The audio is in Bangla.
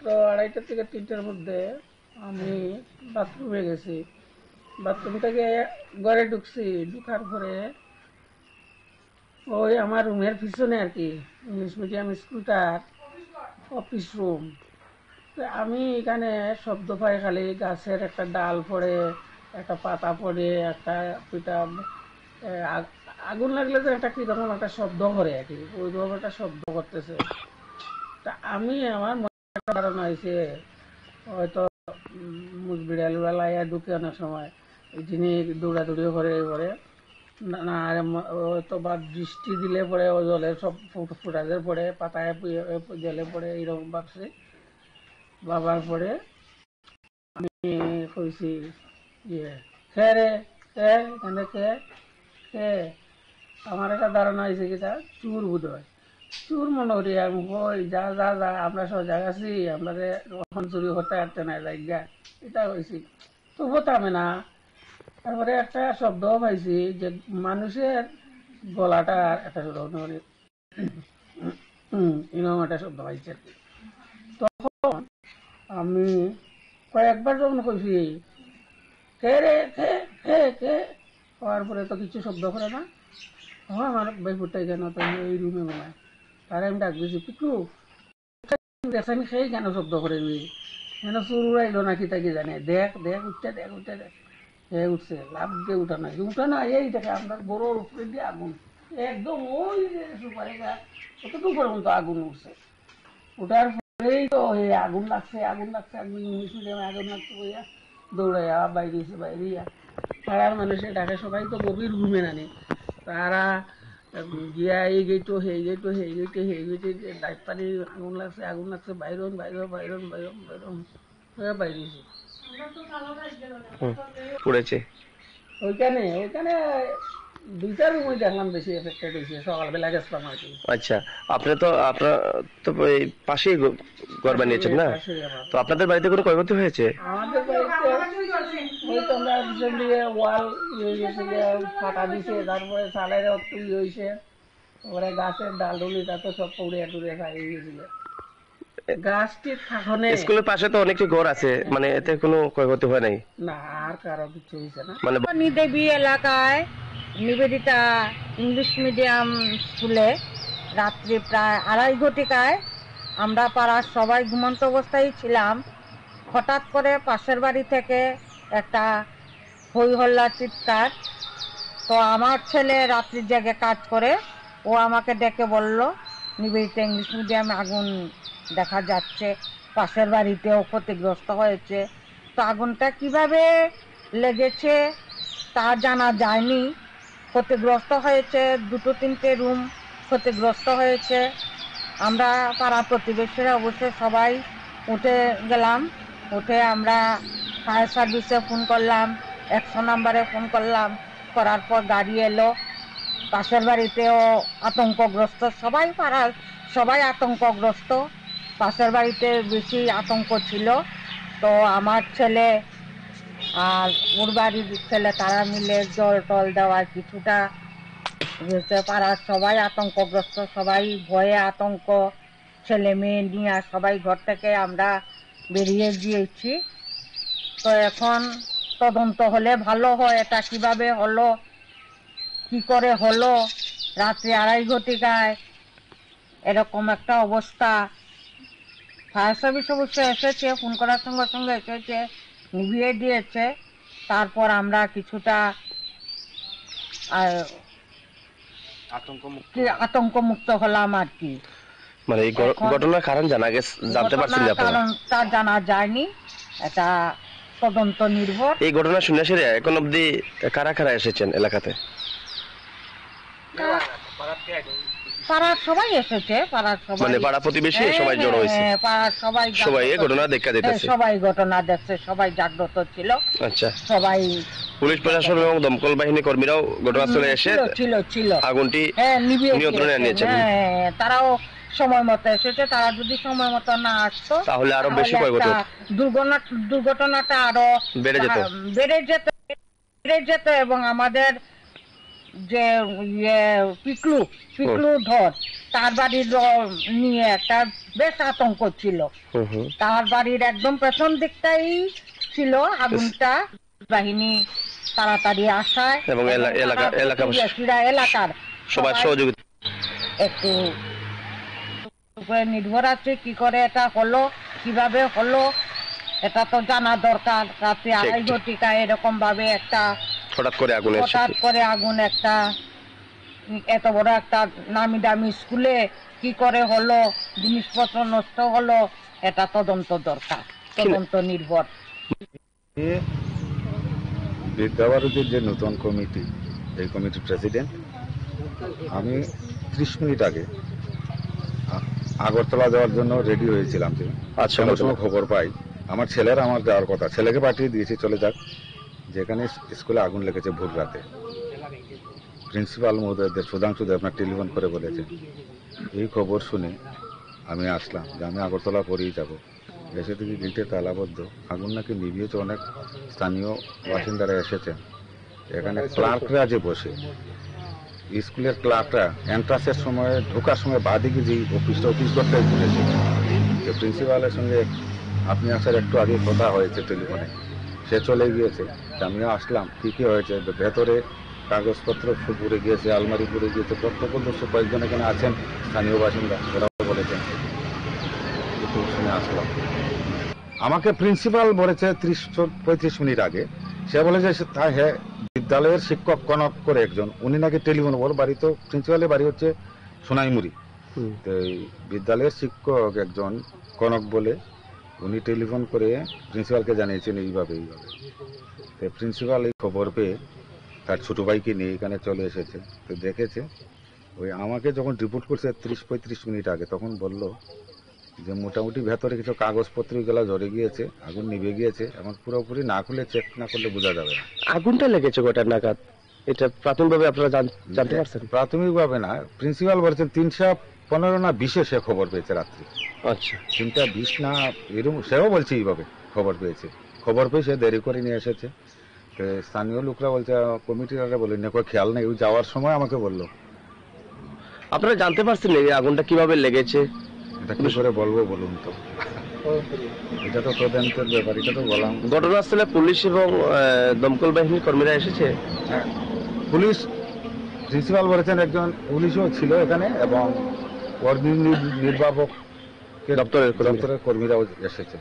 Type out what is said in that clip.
রাত্র 2:30 থেকে 3টার মধ্যে আমি বাথরুমে গেছি। বাথরুম থেকে ঘরে ঢুকছি, ঢুকার পরে ওই আমার রুমের পিছনে আর কি ইংলিশ মিডিয়াম স্কুলটার অফিস রুম। আমি এখানে শব্দ পাই খালি গাছের একটা ডাল পড়ে, একটা পাতা পড়ে, একটা পিটা আগুন লাগলে তো একটা কিরকম একটা শব্দ করে আর কি, ওইরকম একটা শব্দ করতেছে। তা আমি আমার মনে একটা ধারণা হয়েছে হয়তো বিড়াল বেলায় ঢুকে অনেক সময় যিনি দৌড়াদৌড়ি করে পরে না হয়তো বা বৃষ্টি দিলে পরে ও জলে সব ফুটাজের পরে পাতায় জলে পড়ে এইরকম ভাবছি। বাবার পরে আমি কইছি ইয়ে কে রে, কে এখানে, কে কে আমার একটা ধারণা হয়েছে কি তা চুর বোধ হয়, চুর মনে করি। আমি কই যা যা যা আমরা সজাগ আছি, আমরা কখন চুরি করতে পারতে না জায়গা, এটা হয়েছি তবু থামে না। তারপরে একটা শব্দও পাইছি যে মানুষের গলাটার একটা শব্দ এরকম একটা শব্দ পাইছি আর কি। তখন আমি কয়েকবার যখন কইছি কে রে, কে কে কে হওয়ার পরে তো কিছু শব্দ করে না। হ্যাঁ আমার ভাইপুরটাই কেন তো এই রুমে মনে হয়, তারে আমি ডাক দিয়েছি পিকু দেখছেন সেই কেন শব্দ করে নি, যেন চুর উড়াইলো নাকি তাকে জানে, দেখ দেখ উঠতে দেখ উঠতে দেখ। হে উঠছে, লাভ দিয়ে উঠা না এই দেখে আমরা বড়োর উপরে দিয়ে আগুন একদম ওই যে সুপারি গাছ কতটুকু পর্যন্ত আগুন উঠছে। ওটার পরেই তো আগুন লাগছে আগুন লাগছে আগুন ইংলিশ মিডিয়ামে আগুন লাগছে বইয়া দৌড়াইয়া বাইরেছে বাইরিয়া পাড়ার মানুষের ডাকে সবাই তো গভীর ঘুমে নানি, তারা গিয়া এই গেটো সেই গেটো সেই গেটে সেই গেটে ডাইট পানি আগুন লাগছে Byron Byron Byron Byron Byron হয়ে বাইরেছে পড়েছে ওইখানে ওইখানে 2টা রুমই দেখলাম বেশি এফেক্টেড হয়েছে, সকালবেলা গেছিলাম আর কি। আচ্ছা, আপনার তো ওই পাশেই ঘর বানিয়েছেন না, তো আপনাদের বাড়িতে কোনো ক্ষয়ক্ষতি হয়েছে? আমাদের বাড়িতে ওই তো আমরা পিছন দিয়ে ওয়াল ফাটা দিছে, তারপরে চালের একটু হয়েছে, তারপরে গাছের ডাল ডুলিটা তো সব পুড়িয়া টুড়িয়া খাই গেছিল। গাছটি থাকনে স্কুলের পাশে তো অনেকটি ঘর আছে, মানে এতে কোনো ক্ষয়ক্ষতি হয় নাই? না, আর কারো কিছু হয়েছে না। মানে দেবী এলাকায় নিবেদিতা ইংলিশ মিডিয়াম স্কুলে রাত্রি প্রায় 2:30 ঘটিকায় আমরা পাড়ার সবাই ঘুমন্ত অবস্থায় ছিলাম। হঠাৎ করে পাশের বাড়ি থেকে একটা হই হল্লা চিৎকার। তো আমার ছেলে রাত্রির জায়গায় কাজ করে, ও আমাকে ডেকে বলল নিবেদিতা ইংলিশ মিডিয়ামে আগুন দেখা যাচ্ছে, পাশের বাড়িতেও ক্ষতিগ্রস্ত হয়েছে। তো আগুনটা কিভাবে লেগেছে তা জানা যায়নি। ক্ষতিগ্রস্ত হয়েছে 2-3টে রুম ক্ষতিগ্রস্ত হয়েছে। আমরা পাড়া প্রতিবেশীরা অবশ্যই সবাই উঠে গেলাম, উঠে আমরা ফায়ার সার্ভিসে ফোন করলাম, 100 নম্বরে ফোন করলাম, করার পর গাড়ি এলো। পাশের বাড়িতেও আতঙ্কগ্রস্ত, সবাই পাড়ার সবাই আতঙ্কগ্রস্ত, পাশের বাড়িতে বেশি আতঙ্ক ছিল। তো আমার ছেলে আর ওর বাড়ির ছেলে তারা মিলে জল টল দেওয়ার কিছুটা পাড়ার সবাই আতঙ্কগ্রস্ত, সবাই ভয়ে আতঙ্ক, ছেলে মেয়ে নিয়ে সবাই ঘর থেকে আমরা বেরিয়ে গিয়েছি। তো এখন তদন্ত হলে ভালো হয়, এটা কিভাবে হলো, কি করে হলো, রাত্রি 2:30 ঘটিকায় এরকম একটা অবস্থা। ফায়ার সার্ভিস অবশ্য এসেছে, ফোন করার সঙ্গে সঙ্গে এসেছে, নিভিয়ে দিয়েছে। তারপর আমরা কিছুটা আতঙ্কমুক্ত হলাম আর কি। মানে এই ঘটনার কারণ জানতে পারছেন আপনারা? কারণটা জানা যায়নি, এটা তদন্ত নির্ভর। এই ঘটনা শুনে এখন অবধি কারা কারা এসেছেন এলাকাতে? পাড়ার সবাই এসেছে, পাড়ার সবাই মানে পাড়া প্রতিবেশী সবাই জড়ো হয়েছে, পাড়ার সবাই এই ঘটনা দেখা দিতেছে, সবাই ঘটনা দেখছে, সবাই জাগ্রত ছিল। আচ্ছা, সবাই পুলিশ প্রশাসন এবং দমকল বাহিনী কর্মীরাও ঘটনাস্থলে এসে ছিল আগুনটি নিয়ন্ত্রণে আনিয়েছেন। তারাও সময় মতো এসেছে, তারা যদি সময় মতো না আসতো তাহলে আরো বেশি ক্ষয়ক্ষতি, দুর্ঘটনাটা আরো বেড়ে যেত এবং আমাদের যে পিকলু ধর তার বাড়ির নিয়ে একটা বেশ আতঙ্ক ছিল। হুম হুম। তার বাড়ির একদম পেছন দিকটাই ছিল আগুনটা। বাহিনী তাড়াতাড়ি আসায় এবং এলাকার সবার সহযোগিতা একটু উপরে নির্ভর আছে কি করে এটা হলো, কিভাবে হলো, এটা তো জানা দরকার। রাত্রে 2:30 ঘটিকায় এরকম ভাবে একটা হঠাৎ করে আগুন একটা এত বড় একটা নামি দামি স্কুলে কি করে হলো, জিনিসপত্র নষ্ট হলো, এটা তদন্ত দরকার, তদন্ত নির্ভর। বিদ্যাভারতীর যে নতুন কমিটি, এই কমিটির প্রেসিডেন্ট আমি 30 মিনিট আগে আগরতলা যাওয়ার জন্য রেডি হয়েছিলাম। যে কোনো সময় খবর পাই আমার ছেলের আমার যাওয়ার কথা, ছেলেকে পাঠিয়ে দিয়েছি চলে যাক, যেখানে স্কুলে আগুন লেগেছে ভোর রাতে। প্রিন্সিপাল মহোদয়দের সুধাংশু দেব আপনার টেলিফোন করে বলেছেন। এই খবর শুনে আমি আসলাম যে আমি আগরতলা পরেই যাব। এসে থেকে গেটে তালাবদ্ধ, আগুন নাকি নিভিয়েছে। অনেক স্থানীয় বাসিন্দারা এসেছেন। এখানে ক্লার্করা যে বসে, স্কুলের ক্লার্করা এন্ট্রান্সের সময় ঢোকার সময় বাদিকে যে অফিস করতে বলেছে, যে প্রিন্সিপালের সঙ্গে আপনি আসার একটু আগে কথা হয়েছে টেলিফোনে, সে চলে গিয়েছে। আমিও আসলাম, কী কী হয়েছে, ভেতরে কাগজপত্র পুড়ে গিয়েছে, আলমারি পুড়ে গিয়েছে। প্রত্যক্ষদর্শী কয়েকজন এখানে আছেন স্থানীয় বাসিন্দা, ওরাও বলেছেন। শুনে আসলাম। আমাকে প্রিন্সিপাল বলেছে 30-35 মিনিট আগে, সে বলেছে হ্যাঁ বিদ্যালয়ের শিক্ষক কনক করে একজন, উনি নাকি টেলিফোন, ওর বাড়ি তো প্রিন্সিপালের বাড়ি হচ্ছে সোনাইমুড়ি, তো এই বিদ্যালয়ের শিক্ষক একজন কনক বলে উনি টেলিফোন করে প্রিন্সিপালকে জানিয়েছেন এইভাবে। তো প্রিন্সিপাল এই খবর পেয়ে তার ছোট ভাইকে নিয়ে এখানে চলে এসেছে। তো দেখেছে, ওই আমাকে যখন রিপোর্ট করছে 30-35 মিনিট আগে, তখন বলল যে মোটামুটি ভেতরে কিছু কাগজপত্র গুলা জ্বরে গিয়েছে, আগুন নিভে গিয়েছে, এখন পুরোপুরি না খুলে চেক না করলে বোঝা যাবে না। আগুনটা লেগেছে কয়টার নাগাদ, এটা প্রাথমিকভাবে আপনারা জানতে পারছেন? প্রাথমিকভাবে না, প্রিন্সিপাল বলছেন 3:15 না 20 সে খবর পেয়েছে রাত্রি। আচ্ছা, 3:20 না এরকম, সেও বলছে এইভাবে খবর পেয়েছে। খবর পেয়ে সে দেরি করে নিয়ে এসেছে। তো স্থানীয় লোকরা বলছে, কমিটিরা বলে নেই খেয়াল নেই, ওই যাওয়ার সময় আমাকে বললো। আপনারা জানতে পারছেন এই আগুনটা কিভাবে লেগেছে? এটা কি করে বলবো বলুন তো, এটা তো তদন্তের ব্যাপার, এটা তো বললাম। ঘটনাস্থলে পুলিশ এবং দমকল বাহিনীর কর্মীরা এসেছে। হ্যাঁ, পুলিশ, প্রিন্সিপাল বলেছেন একজন পুলিশও ছিল এখানে, এবং নির্বাপক দপ্তরের কর্মীরাও এসেছে।